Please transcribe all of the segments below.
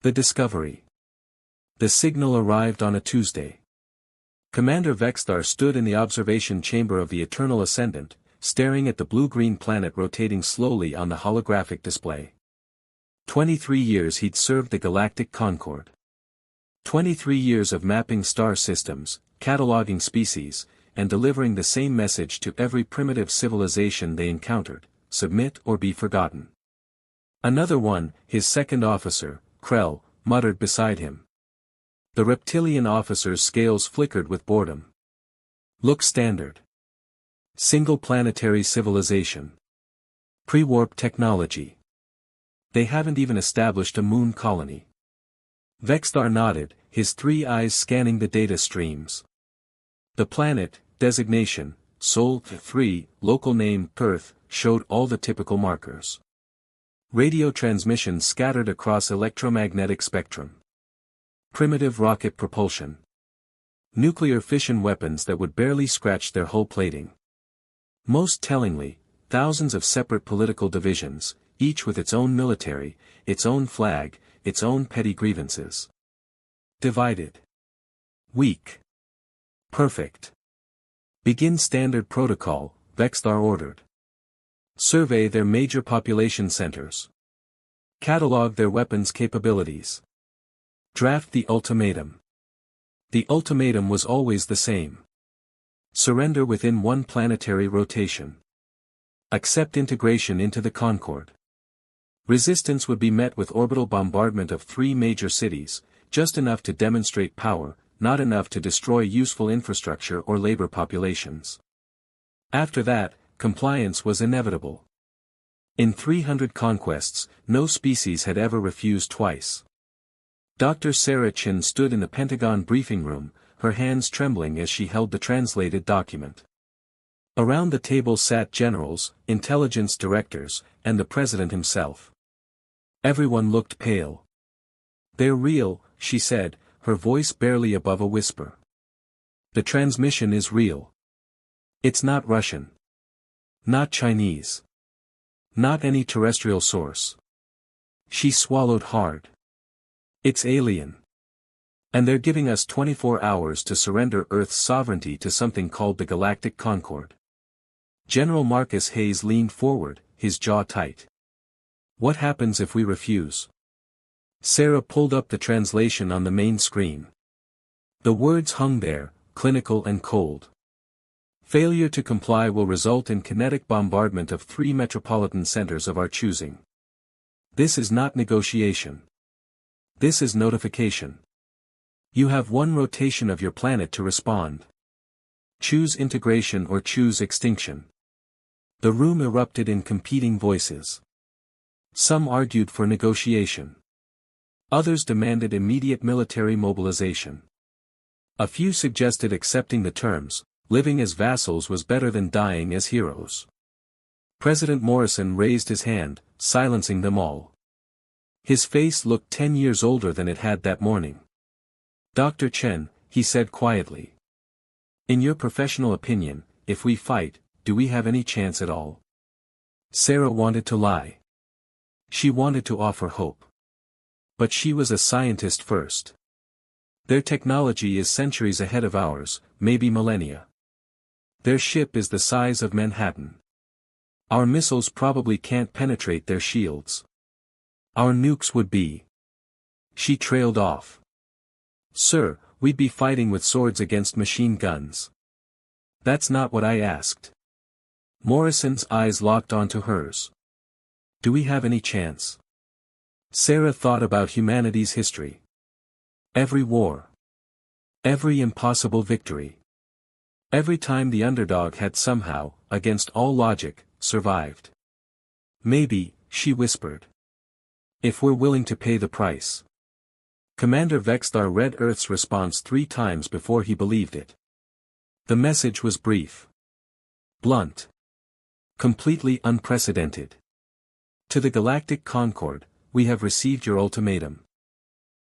The discovery. The signal arrived on a Tuesday. Commander Vexthar stood in the observation chamber of the Eternal Ascendant, staring at the blue-green planet rotating slowly on the holographic display. 23 years he'd served the Galactic Concord. 23 years of mapping star systems, cataloging species, and delivering the same message to every primitive civilization they encountered: submit or be forgotten. Another one, his second officer, Krell, muttered beside him. The reptilian officer's scales flickered with boredom. Look standard. Single planetary civilization. Pre-warp technology. They haven't even established a moon colony. Vexthar nodded, his three eyes scanning the data streams. The planet, designation, Sol 3, local name, Earth, showed all the typical markers. Radio transmission scattered across electromagnetic spectrum. Primitive rocket propulsion. Nuclear fission weapons that would barely scratch their hull plating. Most tellingly, thousands of separate political divisions, each with its own military, its own flag, its own petty grievances. Divided. Weak. Perfect. Begin standard protocol, Vexthar ordered. Survey their major population centers. Catalog their weapons capabilities. Draft the ultimatum. The ultimatum was always the same. Surrender within one planetary rotation. Accept integration into the Concord. Resistance would be met with orbital bombardment of 3 major cities, just enough to demonstrate power, not enough to destroy useful infrastructure or labor populations. After that, compliance was inevitable. In 300 conquests, no species had ever refused twice. Dr. Sarah Chin stood in the Pentagon briefing room, her hands trembling as she held the translated document. Around the table sat generals, intelligence directors, and the president himself. Everyone looked pale. "They're real," she said, her voice barely above a whisper. "The transmission is real. It's not Russian. Not Chinese. Not any terrestrial source." She swallowed hard. "It's alien. And they're giving us 24 hours to surrender Earth's sovereignty to something called the Galactic Concord." General Marcus Hayes leaned forward, his jaw tight. "What happens if we refuse?" Sarah pulled up the translation on the main screen. The words hung there, clinical and cold. "Failure to comply will result in kinetic bombardment of 3 metropolitan centers of our choosing. This is not negotiation. This is notification. You have 1 rotation of your planet to respond. Choose integration or choose extinction." The room erupted in competing voices. Some argued for negotiation. Others demanded immediate military mobilization. A few suggested accepting the terms: living as vassals was better than dying as heroes. President Morrison raised his hand, silencing them all. His face looked 10 years older than it had that morning. "Dr. Chen," he said quietly. "In your professional opinion, if we fight, do we have any chance at all?" Sarah wanted to lie. She wanted to offer hope. But she was a scientist first. Their technology is centuries ahead of ours, maybe millennia. Their ship is the size of Manhattan. Our missiles probably can't penetrate their shields. Our nukes would be. She trailed off. "Sir, we'd be fighting with swords against machine guns." "That's not what I asked." Morrison's eyes locked onto hers. "Do we have any chance?" Sarah thought about humanity's history. Every war. Every impossible victory. Every time the underdog had somehow, against all logic, survived. "Maybe," she whispered. "If we're willing to pay the price." Commander Vexthar read Earth's response 3 times before he believed it. The message was brief. Blunt. Completely unprecedented. "To the Galactic Concord, we have received your ultimatum.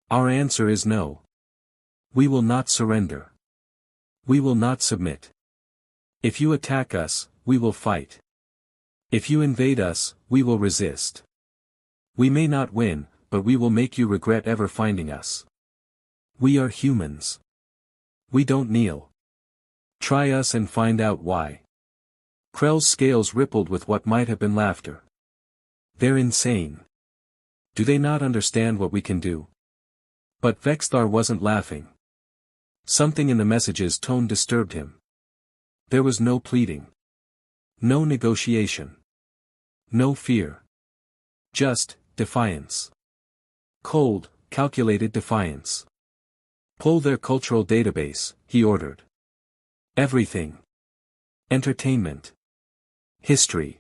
Our answer is no. We will not surrender. We will not submit. If you attack us, we will fight. If you invade us, we will resist. We may not win, but we will make you regret ever finding us. We are humans. We don't kneel. Try us and find out why. Krell's scales rippled with what might have been laughter. They're insane. Do they not understand what we can do? But Vexthar wasn't laughing. Something in the message's tone disturbed him. There was no pleading. No negotiation. No fear. Just defiance. Cold, calculated defiance. Pull their cultural database, he ordered. Everything. Entertainment. History.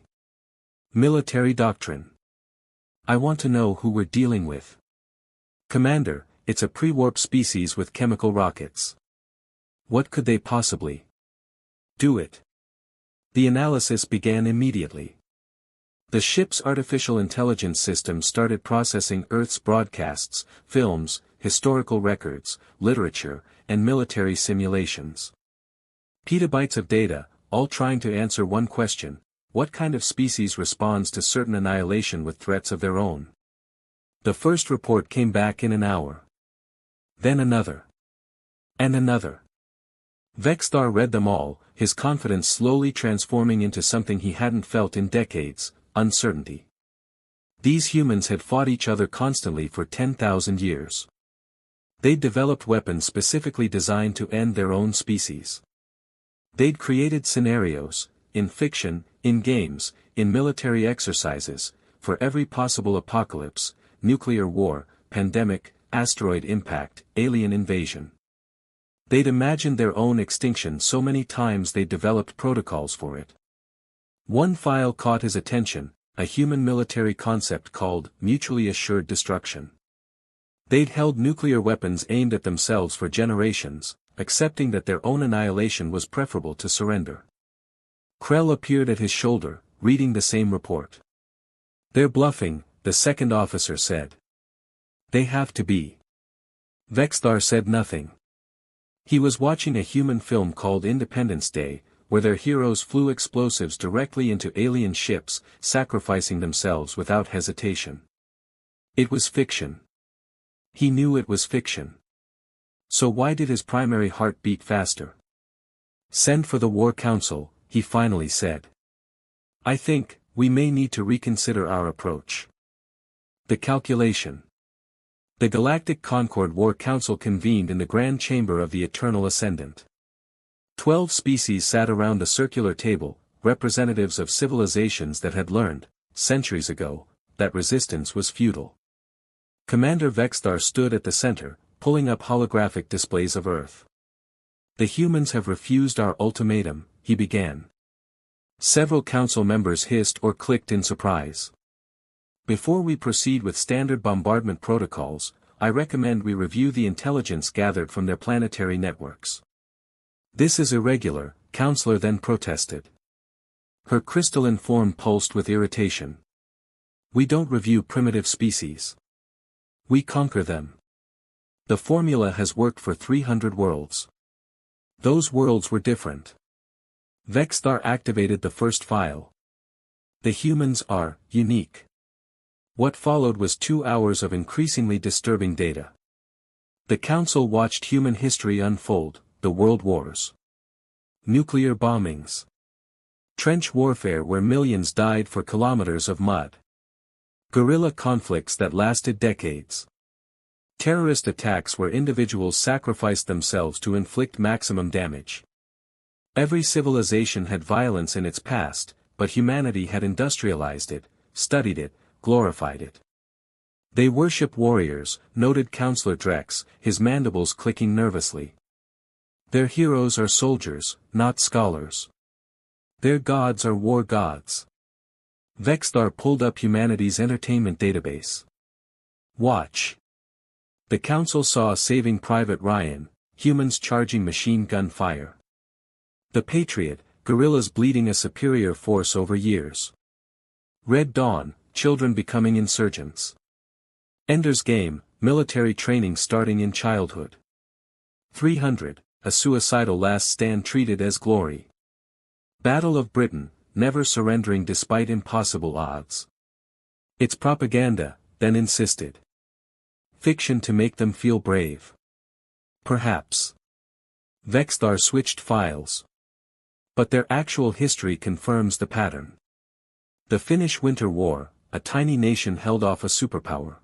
Military doctrine. I want to know who we're dealing with. Commander, it's a pre-warp species with chemical rockets. What could they possibly do it? The analysis began immediately. The ship's artificial intelligence system started processing Earth's broadcasts, films, historical records, literature, and military simulations. Petabytes of data, all trying to answer one question: what kind of species responds to certain annihilation with threats of their own? The first report came back in an hour. Then another. And another. Vexthar read them all, his confidence slowly transforming into something he hadn't felt in decades: uncertainty. These humans had fought each other constantly for 10,000 years. They'd developed weapons specifically designed to end their own species. They'd created scenarios, in fiction, in games, in military exercises, for every possible apocalypse: nuclear war, pandemic, asteroid impact, alien invasion. They'd imagined their own extinction so many times they'd developed protocols for it. One file caught his attention, a human military concept called mutually assured destruction. They'd held nuclear weapons aimed at themselves for generations, accepting that their own annihilation was preferable to surrender. Krell appeared at his shoulder, reading the same report. They're bluffing, the second officer said. They have to be. Vexthar said nothing. He was watching a human film called Independence Day, where their heroes flew explosives directly into alien ships, sacrificing themselves without hesitation. It was fiction. He knew it was fiction. So why did his primary heart beat faster? Send for the War Council, he finally said. I think, we may need to reconsider our approach. The calculation. The Galactic Concord War Council convened in the Grand Chamber of the Eternal Ascendant. 12 species sat around a circular table, representatives of civilizations that had learned, centuries ago, that resistance was futile. Commander Vexthar stood at the center, pulling up holographic displays of Earth. The humans have refused our ultimatum, he began. Several council members hissed or clicked in surprise. Before we proceed with standard bombardment protocols, I recommend we review the intelligence gathered from their planetary networks. This is irregular, Counselor then protested. Her crystalline form pulsed with irritation. We don't review primitive species. We conquer them. The formula has worked for 300 worlds. Those worlds were different. Vexthar activated the first file. The humans are unique. What followed was 2 hours of increasingly disturbing data. The Council watched human history unfold: the world wars. Nuclear bombings. Trench warfare where millions died for kilometers of mud. Guerrilla conflicts that lasted decades. Terrorist attacks where individuals sacrificed themselves to inflict maximum damage. Every civilization had violence in its past, but humanity had industrialized it, studied it, glorified it. They worship warriors, noted Counselor Drex, his mandibles clicking nervously. Their heroes are soldiers, not scholars. Their gods are war gods. Vexthar pulled up humanity's entertainment database. Watch. The Council saw Saving Private Ryan, humans charging machine gun fire. The Patriot, guerrillas bleeding a superior force over years. Red Dawn, children becoming insurgents. Ender's Game, military training starting in childhood. 300, a suicidal last stand treated as glory. Battle of Britain, never surrendering despite impossible odds. It's propaganda, then insisted. Fiction to make them feel brave. Perhaps. Vexthar switched files. But their actual history confirms the pattern. The Finnish Winter War, a tiny nation held off a superpower.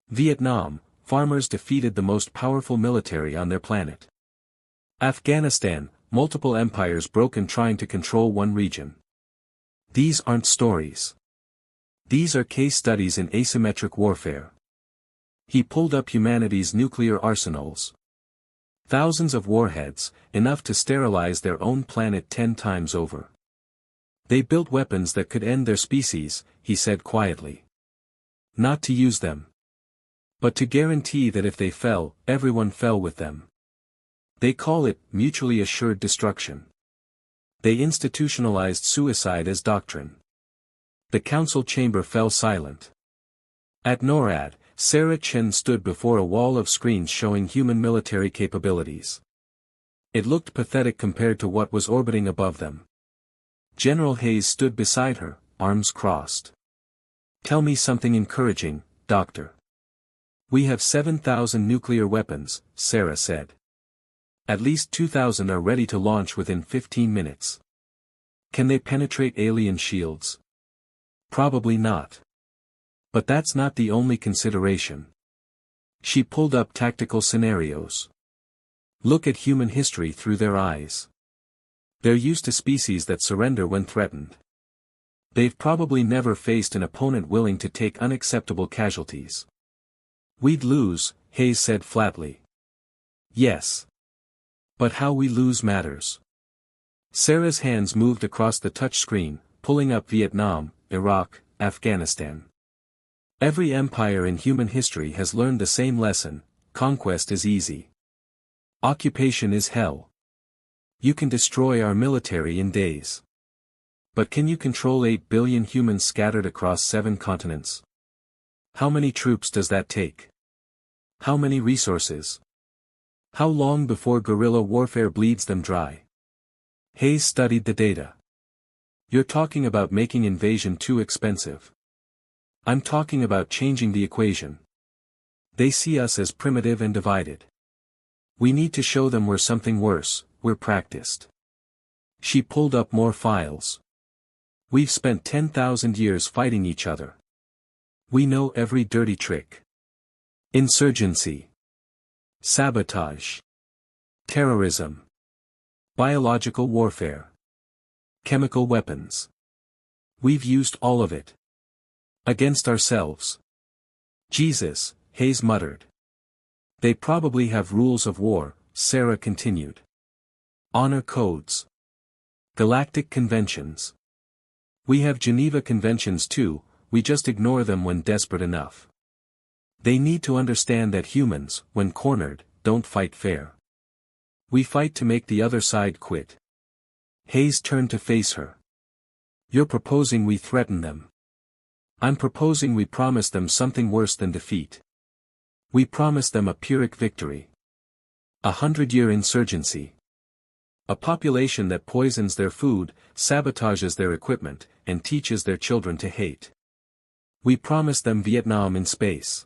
Vietnam, farmers defeated the most powerful military on their planet. Afghanistan, multiple empires broken trying to control one region. These aren't stories. These are case studies in asymmetric warfare. He pulled up humanity's nuclear arsenals. Thousands of warheads, enough to sterilize their own planet 10 times over. They built weapons that could end their species, he said quietly. Not to use them. But to guarantee that if they fell, everyone fell with them. They call it mutually assured destruction. They institutionalized suicide as doctrine. The council chamber fell silent. At NORAD, Sarah Chen stood before a wall of screens showing human military capabilities. It looked pathetic compared to what was orbiting above them. General Hayes stood beside her, arms crossed. Tell me something encouraging, Doctor. We have 7,000 nuclear weapons, Sarah said. At least 2,000 are ready to launch within 15 minutes. Can they penetrate alien shields? Probably not. But that's not the only consideration. She pulled up tactical scenarios. Look at human history through their eyes. They're used to species that surrender when threatened. They've probably never faced an opponent willing to take unacceptable casualties. We'd lose, Hayes said flatly. Yes. But how we lose matters. Sarah's hands moved across the touchscreen, pulling up Vietnam, Iraq, Afghanistan. Every empire in human history has learned the same lesson: conquest is easy. Occupation is hell. You can destroy our military in days. But can you control 8 billion humans scattered across 7 continents? How many troops does that take? How many resources? How long before guerrilla warfare bleeds them dry? Hayes studied the data. You're talking about making invasion too expensive. I'm talking about changing the equation. They see us as primitive and divided. We need to show them we're something worse, we're practiced. She pulled up more files. We've spent 10,000 years fighting each other. We know every dirty trick. Insurgency. Sabotage. Terrorism. Biological warfare. Chemical weapons. We've used all of it. Against ourselves. Jesus, Hayes muttered. They probably have rules of war, Sarah continued. Honor codes. Galactic conventions. We have Geneva conventions too, we just ignore them when desperate enough. They need to understand that humans, when cornered, don't fight fair. We fight to make the other side quit. Hayes turned to face her. You're proposing we threaten them. I'm proposing we promise them something worse than defeat. We promise them a Pyrrhic victory. 100-year insurgency. A population that poisons their food, sabotages their equipment, and teaches their children to hate. We promise them Vietnam in space.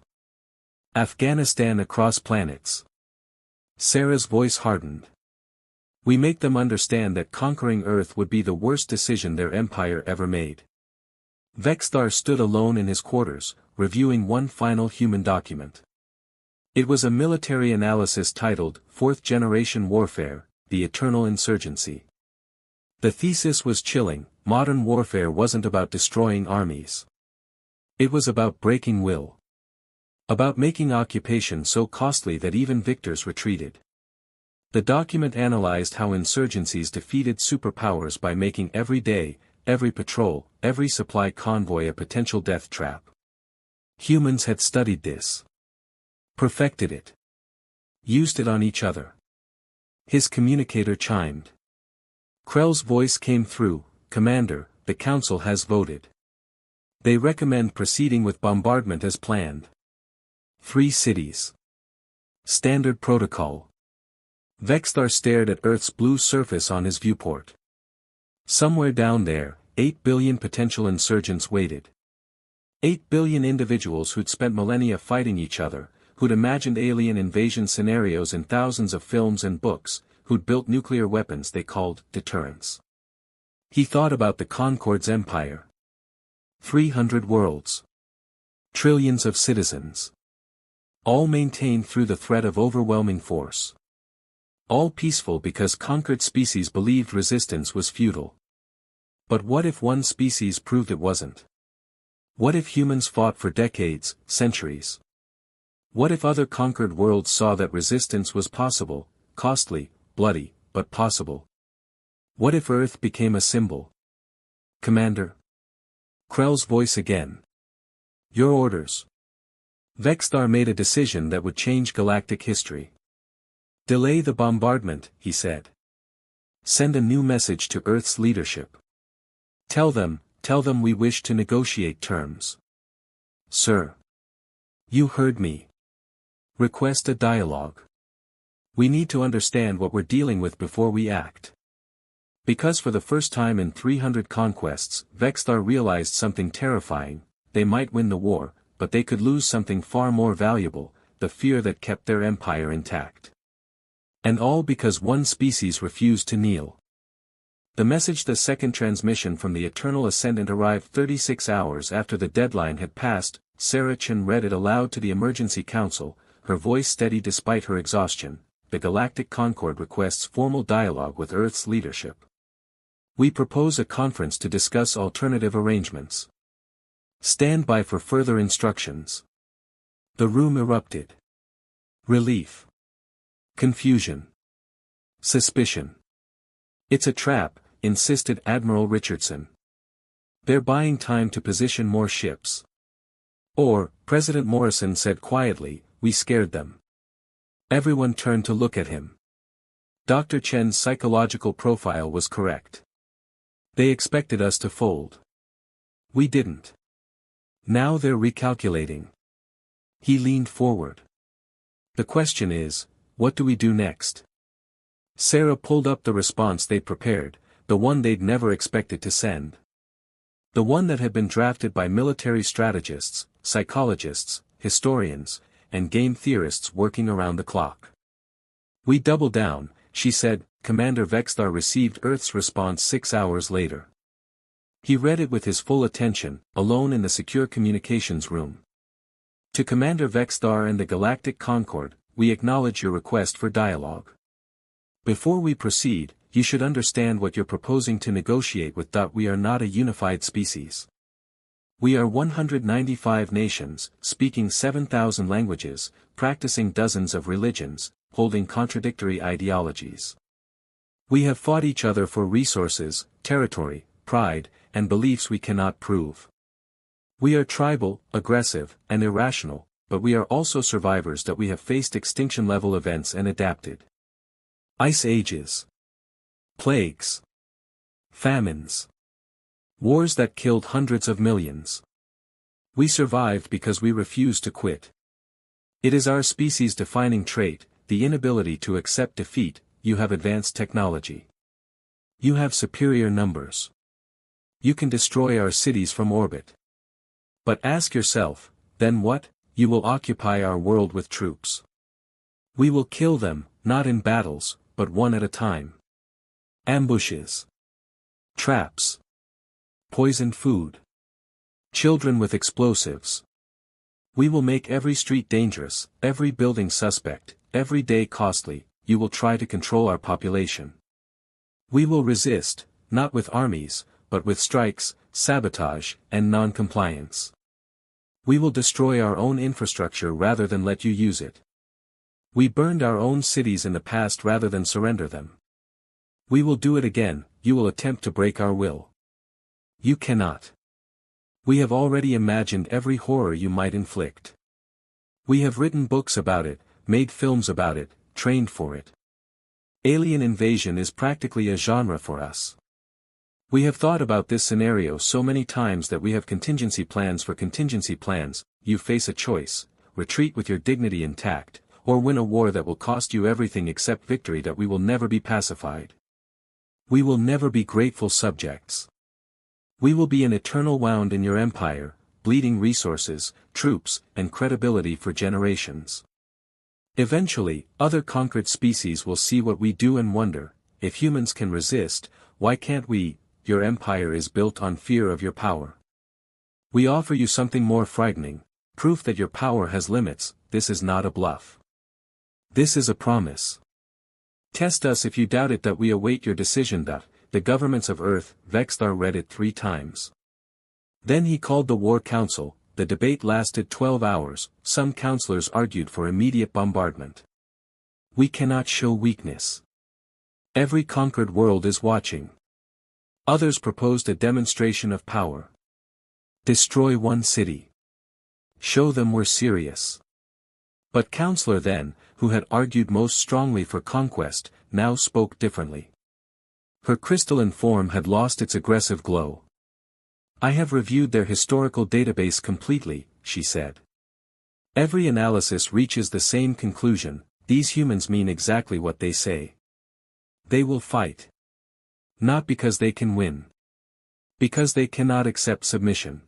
Afghanistan across planets. Sarah's voice hardened. We make them understand that conquering Earth would be the worst decision their empire ever made. Vexthar stood alone in his quarters, reviewing one final human document. It was a military analysis titled, Fourth Generation Warfare, The Eternal Insurgency. The thesis was chilling: modern warfare wasn't about destroying armies. It was about breaking will. About making occupation so costly that even victors retreated. The document analyzed how insurgencies defeated superpowers by making every day, every patrol, every supply convoy a potential death trap. Humans had studied this. Perfected it. Used it on each other. His communicator chimed. Krell's voice came through, Commander, the Council has voted. They recommend proceeding with bombardment as planned. 3 cities. Standard protocol. Vexthar stared at Earth's blue surface on his viewport. Somewhere down there, 8 billion potential insurgents waited. 8 billion individuals who'd spent millennia fighting each other, who'd imagined alien invasion scenarios in thousands of films and books, who'd built nuclear weapons they called deterrents. He thought about the Concord's empire. 300 worlds. Trillions of citizens. All maintained through the threat of overwhelming force. All peaceful because conquered species believed resistance was futile. But what if one species proved it wasn't? What if humans fought for decades, centuries? What if other conquered worlds saw that resistance was possible, costly, bloody, but possible? What if Earth became a symbol? Commander. Krell's voice again. Your orders. Vexthar made a decision that would change galactic history. Delay the bombardment, he said. Send a new message to Earth's leadership. Tell them we wish to negotiate terms. Sir. You heard me. Request a dialogue. We need to understand what we're dealing with before we act. Because for the first time in 300 conquests, Vexthar realized something terrifying: they might win the war, but they could lose something far more valuable, the fear that kept their empire intact. And all because one species refused to kneel. The second transmission from the Eternal Ascendant arrived 36 hours after the deadline had passed. Sarah Chen read it aloud to the Emergency Council, her voice steady despite her exhaustion. The Galactic Concord requests formal dialogue with Earth's leadership. We propose a conference to discuss alternative arrangements. Stand by for further instructions. The room erupted. Relief. Confusion. Suspicion. It's a trap, insisted Admiral Richardson. They're buying time to position more ships. Or, President Morrison said quietly, we scared them. Everyone turned to look at him. Dr. Chen's psychological profile was correct. They expected us to fold. We didn't. Now they're recalculating. He leaned forward. The question is, what do we do next? Sarah pulled up the response they'd prepared, the one they'd never expected to send. The one that had been drafted by military strategists, psychologists, historians, and game theorists working around the clock. We double down, she said. Commander Vexthar received Earth's response 6 hours later. He read it with his full attention, alone in the secure communications room. To Commander Vexthar and the Galactic Concord, we acknowledge your request for dialogue. Before we proceed, you should understand what you're proposing to negotiate with. We are not a unified species. We are 195 nations, speaking 7,000 languages, practicing dozens of religions, holding contradictory ideologies. We have fought each other for resources, territory, pride, and beliefs we cannot prove. We are tribal, aggressive, and irrational, but we are also survivors that we have faced extinction-level events and adapted. Ice ages. Plagues. Famines. Wars that killed hundreds of millions. We survived because we refused to quit. It is our species' defining trait, the inability to accept defeat. You have advanced technology. You have superior numbers. You can destroy our cities from orbit. But ask yourself, then what? You will occupy our world with troops. We will kill them, not in battles, but one at a time. Ambushes. Traps. Poisoned food. Children with explosives. We will make every street dangerous, every building suspect, every day costly. You will try to control our population. We will resist, not with armies, but with strikes, sabotage, and non-compliance. We will destroy our own infrastructure rather than let you use it. We burned our own cities in the past rather than surrender them. We will do it again. You will attempt to break our will. You cannot. We have already imagined every horror you might inflict. We have written books about it, made films about it, trained for it. Alien invasion is practically a genre for us. We have thought about this scenario so many times that we have contingency plans for contingency plans. You face a choice: retreat with your dignity intact, or win a war that will cost you everything except victory. That we will never be pacified. We will never be grateful subjects. We will be an eternal wound in your empire, bleeding resources, troops, and credibility for generations. Eventually, other conquered species will see what we do and wonder, if humans can resist, why can't we? Your empire is built on fear of your power. We offer you something more frightening, proof that your power has limits. This is not a bluff. This is a promise. Test us if you doubt it. That we await your decision. That the governments of Earth. Vexthar read it 3 times. Then he called the War Council. The debate lasted 12 hours, some counselors argued for immediate bombardment. We cannot show weakness. Every conquered world is watching. Others proposed a demonstration of power. Destroy one city. Show them we're serious. But Counselor then, who had argued most strongly for conquest, now spoke differently. Her crystalline form had lost its aggressive glow. I have reviewed their historical database completely, she said. Every analysis reaches the same conclusion: these humans mean exactly what they say. They will fight. Not because they can win. Because they cannot accept submission.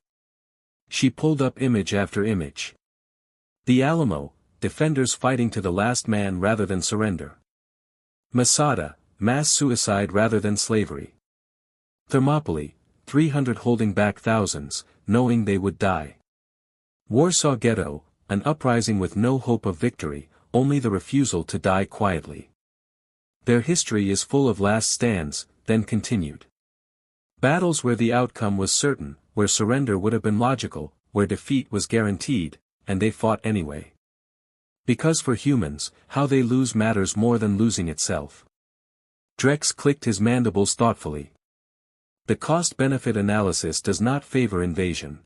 She pulled up image after image. The Alamo, defenders fighting to the last man rather than surrender. Masada, mass suicide rather than slavery. Thermopylae, 300 holding back thousands, knowing they would die. Warsaw Ghetto, an uprising with no hope of victory, only the refusal to die quietly. Their history is full of last stands, then continued. Battles where the outcome was certain, where surrender would have been logical, where defeat was guaranteed, and they fought anyway. Because for humans, how they lose matters more than losing itself. Drex clicked his mandibles thoughtfully. The cost-benefit analysis does not favor invasion.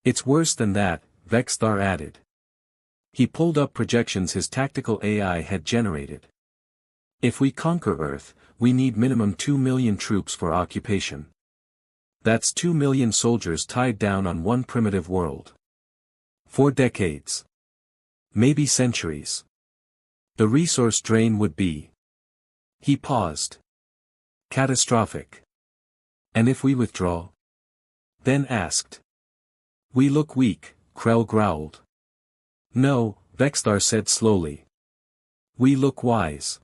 It's worse than that, Vexthar added. He pulled up projections his tactical AI had generated. If we conquer Earth, we need minimum 2 million troops for occupation. That's 2 million soldiers tied down on one primitive world. 4 decades. Maybe centuries. The resource drain would be. He paused. Catastrophic. And if we withdraw? Then asked. We look weak, Krell growled. No, Vexthar said slowly. We look wise.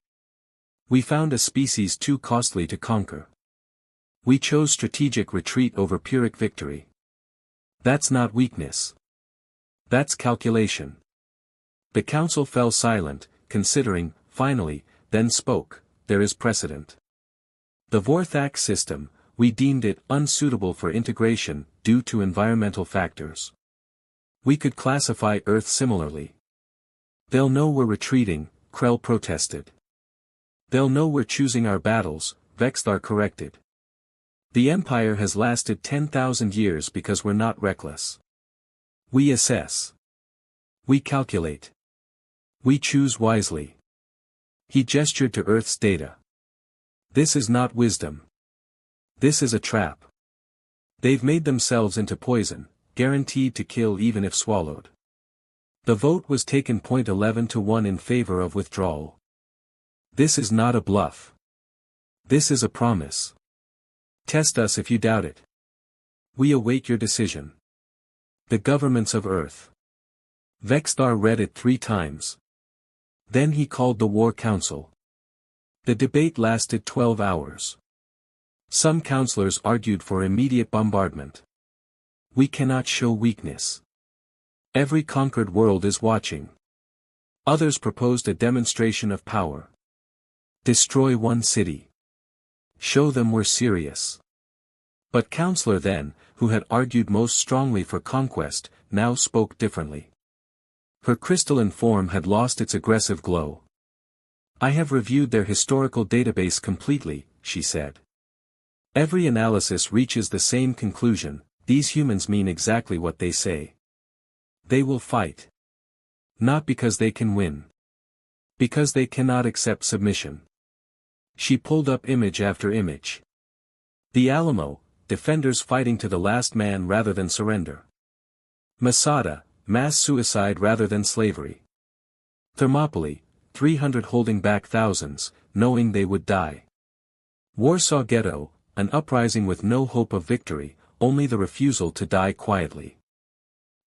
We found a species too costly to conquer. We chose strategic retreat over Pyrrhic victory. That's not weakness. That's calculation. The council fell silent, considering, finally, then spoke. There is precedent. The Vorthak system, we deemed it unsuitable for integration, due to environmental factors. We could classify Earth similarly. They'll know we're retreating, Krell protested. They'll know we're choosing our battles, Vexthar corrected. The Empire has lasted 10,000 years because we're not reckless. We assess. We calculate. We choose wisely. He gestured to Earth's data. This is not wisdom. This is a trap. They've made themselves into poison, guaranteed to kill even if swallowed. The vote was taken 11 to 1 in favor of withdrawal. This is not a bluff. This is a promise. Test us if you doubt it. We await your decision. The governments of Earth. Vexthar read it 3 times. Then he called the War Council. The debate lasted 12 hours. Some counselors argued for immediate bombardment. We cannot show weakness. Every conquered world is watching. Others proposed a demonstration of power. Destroy one city. Show them we're serious. But Counselor then, who had argued most strongly for conquest, now spoke differently. Her crystalline form had lost its aggressive glow. I have reviewed their historical database completely, she said. Every analysis reaches the same conclusion: these humans mean exactly what they say. They will fight. Not because they can win. Because they cannot accept submission. She pulled up image after image. The Alamo, defenders fighting to the last man rather than surrender. Masada, mass suicide rather than slavery. Thermopylae, 300 holding back thousands, knowing they would die. Warsaw Ghetto, an uprising with no hope of victory, only the refusal to die quietly.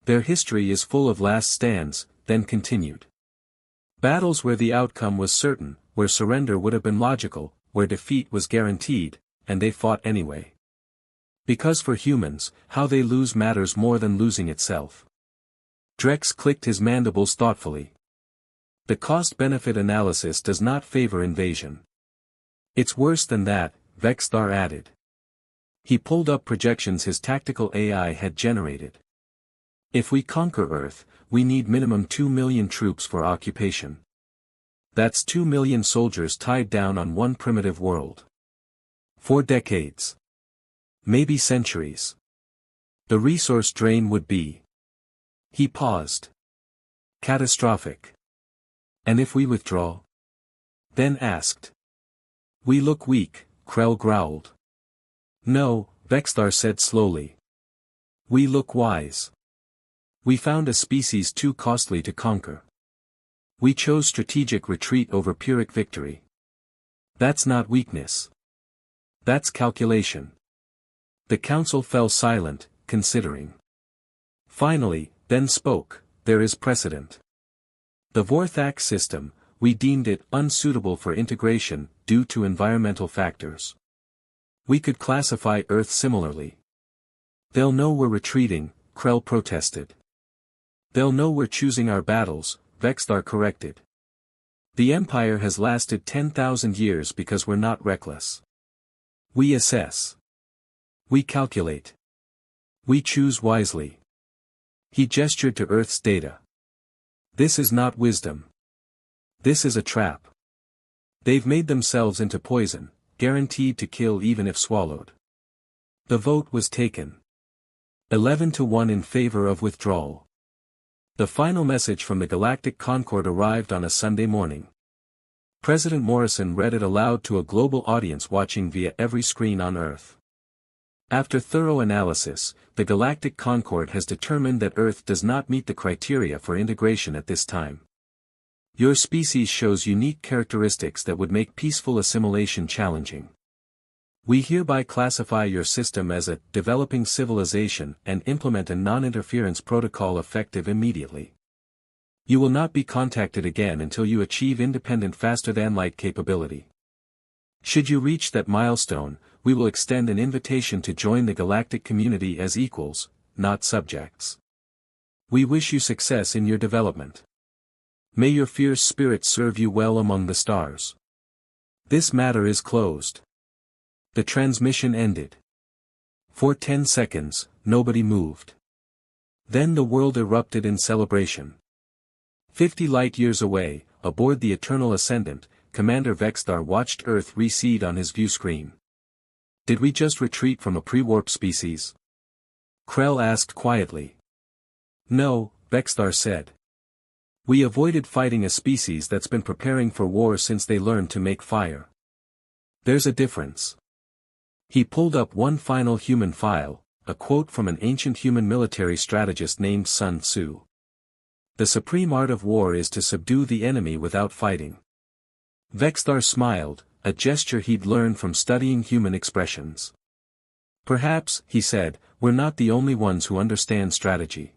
Their history is full of last stands, then continued. Battles where the outcome was certain, where surrender would have been logical, where defeat was guaranteed, and they fought anyway. Because for humans, how they lose matters more than losing itself. Drex clicked his mandibles thoughtfully. The cost-benefit analysis does not favor invasion. It's worse than that, Vexthar added. He pulled up projections his tactical AI had generated. If we conquer Earth, we need minimum 2 million troops for occupation. That's 2 million soldiers tied down on one primitive world. 4 decades. Maybe centuries. The resource drain would be. He paused. Catastrophic. And if we withdraw? Then asked. We look weak, Krell growled. No, Vexthar said slowly. We look wise. We found a species too costly to conquer. We chose strategic retreat over Pyrrhic victory. That's not weakness. That's calculation. The council fell silent, considering. Finally, then spoke, there is precedent. The Vorthak system, we deemed it unsuitable for integration, due to environmental factors. We could classify Earth similarly. They'll know we're retreating, Krell protested. They'll know we're choosing our battles, Vexthar corrected. The Empire has lasted 10,000 years because we're not reckless. We assess. We calculate. We choose wisely. He gestured to Earth's data. This is not wisdom. This is a trap. They've made themselves into poison, guaranteed to kill even if swallowed. The vote was taken. 11-1 in favor of withdrawal. The final message from the Galactic Concord arrived on a Sunday morning. President Morrison read it aloud to a global audience watching via every screen on Earth. After thorough analysis, the Galactic Concord has determined that Earth does not meet the criteria for integration at this time. Your species shows unique characteristics that would make peaceful assimilation challenging. We hereby classify your system as a developing civilization and implement a non-interference protocol effective immediately. You will not be contacted again until you achieve independent faster-than-light capability. Should you reach that milestone, we will extend an invitation to join the galactic community as equals, not subjects. We wish you success in your development. May your fierce spirit serve you well among the stars. This matter is closed. The transmission ended. For 10 seconds, nobody moved. Then the world erupted in celebration. 50 light-years away, aboard the Eternal Ascendant, Commander Vexthar watched Earth recede on his view screen. Did we just retreat from a pre-warp species? Krell asked quietly. No, Vexthar said. We avoided fighting a species that's been preparing for war since they learned to make fire. There's a difference. He pulled up one final human file, a quote from an ancient human military strategist named Sun Tzu. The supreme art of war is to subdue the enemy without fighting. Vexthar smiled, a gesture he'd learned from studying human expressions. Perhaps, he said, we're not the only ones who understand strategy.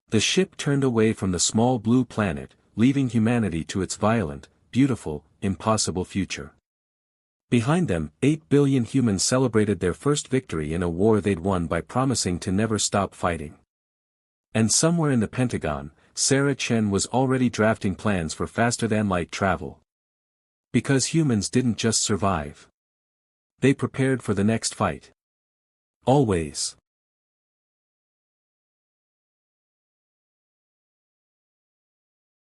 The ship turned away from the small blue planet, leaving humanity to its violent, beautiful, impossible future. Behind them, 8 billion humans celebrated their first victory in a war they'd won by promising to never stop fighting. And somewhere in the Pentagon, Sarah Chen was already drafting plans for faster-than-light travel. Because humans didn't just survive. They prepared for the next fight. Always.